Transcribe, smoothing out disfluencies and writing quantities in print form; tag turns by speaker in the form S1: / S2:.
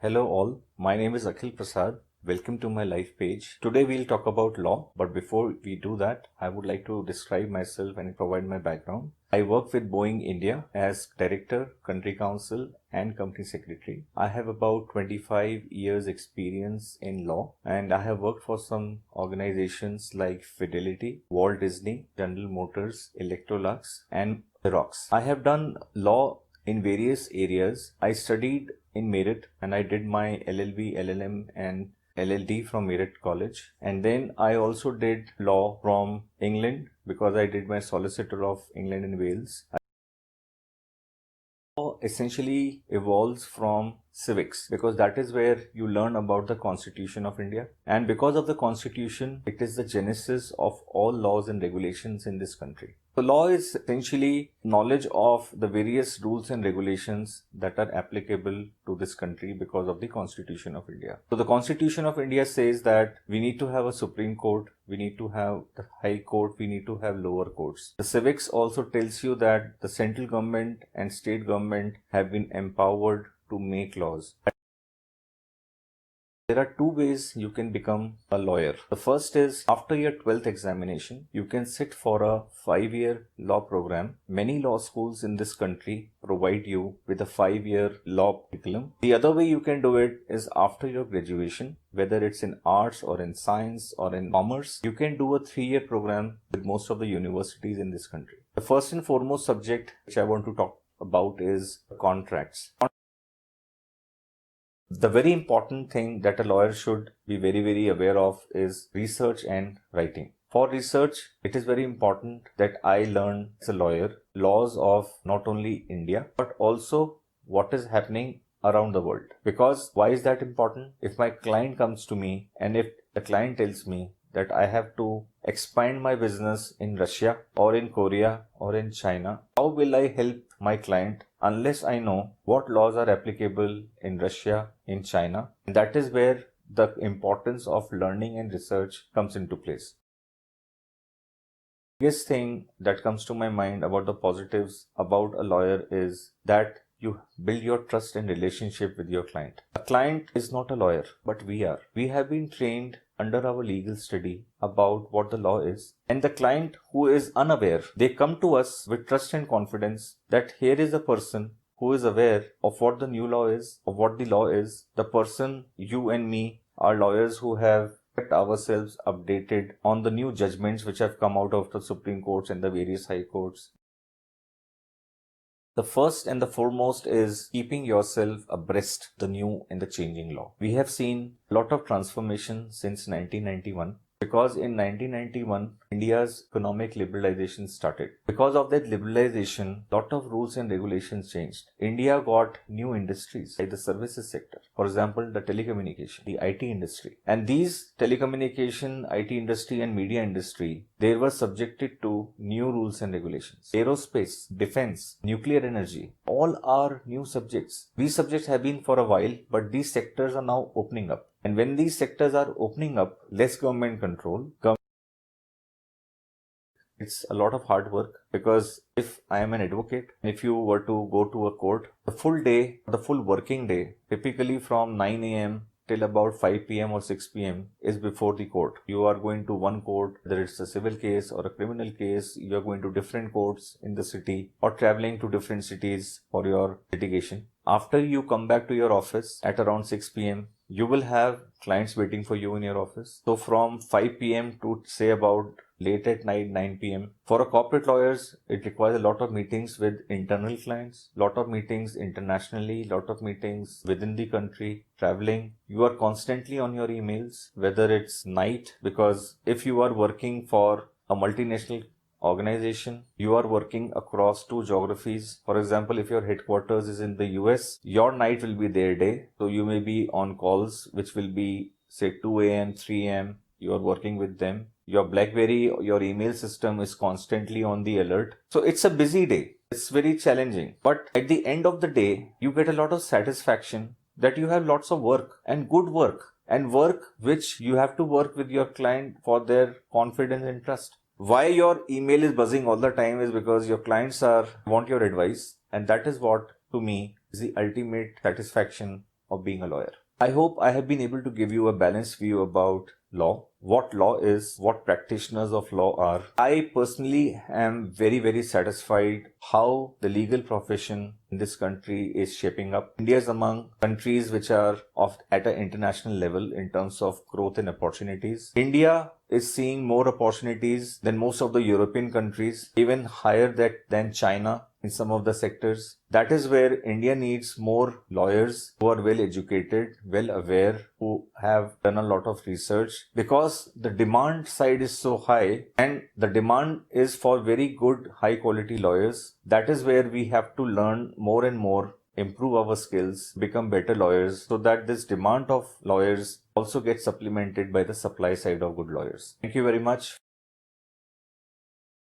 S1: Hello all, my name is Akhil Prasad. Welcome to my life page. Today we'll talk about law, but before we do that, I would like to describe myself and provide my background. I work with Boeing India as Director, Country Counsel and Company Secretary. I have about 25 years experience in law and I have worked for some organizations like Fidelity, Walt Disney, General Motors, Electrolux and Xerox. I have done law in various areas. I studied in Meerut and I did my LLB, LLM and LLD from Meerut College, and then I also did law from England because I did my Solicitor of England and Wales. Law essentially evolves from civics because that is where you learn about the Constitution of India, and because of the Constitution it is the genesis of all laws and regulations in this country. So law is essentially knowledge of the various rules and regulations that are applicable to this country because of the Constitution of India. So the Constitution of India says that we need to have a Supreme Court, we need to have the High Court, we need to have lower courts. The civics also tells you that the central government and state government have been empowered to make laws. There are two ways you can become a lawyer. The first is after your 12th examination, you can sit for a 5-year law program. Many law schools in this country provide you with a 5-year law curriculum. The other way you can do it is after your graduation, whether it's in arts or in science or in commerce, you can do a 3-year program with most of the universities in this country. The first and foremost subject which I want to talk about is contracts. The very important thing that a lawyer should be very aware of is research and writing. For research, it is very important that I learn as a lawyer laws of not only India but also what is happening around the world. Because why is that important? If my client comes to me and if the client tells me that I have to expand my business in Russia or in Korea or in China, how will I help my client unless I know what laws are applicable in Russia, in China? And that is where the importance of learning and research comes into place. The biggest thing that comes to my mind about the positives about a lawyer is that you build your trust and relationship with your client. A client is not a lawyer, but we are. We have been trained under our legal study about what the law is, and the client who is unaware, they come to us with trust and confidence that here is a person who is aware of what the new law is, of what the law is. The person, you and me, are lawyers who have kept ourselves updated on the new judgments which have come out of the Supreme Courts and the various high courts. The first and the foremost is keeping yourself abreast the new and the changing law. We have seen a lot of transformation since 1991 because in 1991 India's economic liberalization started. Because of that liberalization, a lot of rules and regulations changed. India got new industries like the services sector. For example, the telecommunication, the IT industry. And these telecommunication, IT industry and media industry, they were subjected to new rules and regulations. Aerospace, defense, nuclear energy, all are new subjects. These subjects have been for a while, but these sectors are now opening up. And when these sectors are opening up, less government control. It's a lot of hard work because if I am an advocate, if you were to go to a court, the full day, the full working day, typically from 9 a.m. till about 5 p.m. or 6 p.m. is before the court. You are going to one court, whether it's a civil case or a criminal case, you are going to different courts in the city or traveling to different cities for your litigation. After you come back to your office at around 6 p.m., you will have clients waiting for you in your office. So from 5 p.m. to say about late at night 9 p.m. For a corporate lawyers, it requires a lot of meetings with internal clients, lot of meetings internationally, lot of meetings within the country, traveling. You are constantly on your emails, whether it's night, because if you are working for a multinational organization, you are working across 2 geographies. For example, if your headquarters is in the US, your night will be their day. So you may be on calls, which will be say 2 a.m., 3 a.m. You are working with them. Your BlackBerry, your email system is constantly on the alert. So it's a busy day. It's very challenging. But at the end of the day, you get a lot of satisfaction that you have lots of work and good work and work which you have to work with your client for their confidence and trust. Why your email is buzzing all the time is because your clients want your advice, and that is what to me is the ultimate satisfaction of being a lawyer. I hope I have been able to give you a balanced view about law, what law is, what practitioners of law are. I personally am very, very satisfied how the legal profession in this country is shaping up. India is among countries which are at an international level in terms of growth and opportunities. India is seeing more opportunities than most of the European countries, even higher than China in some of the sectors. That is where India needs more lawyers who are well educated, well aware, who have done a lot of research, because the demand side is so high and the demand is for very good, high quality lawyers. That is where we have to learn more and more, improve our skills, become better lawyers, so that this demand of lawyers also gets supplemented by the supply side of good lawyers. Thank you very much.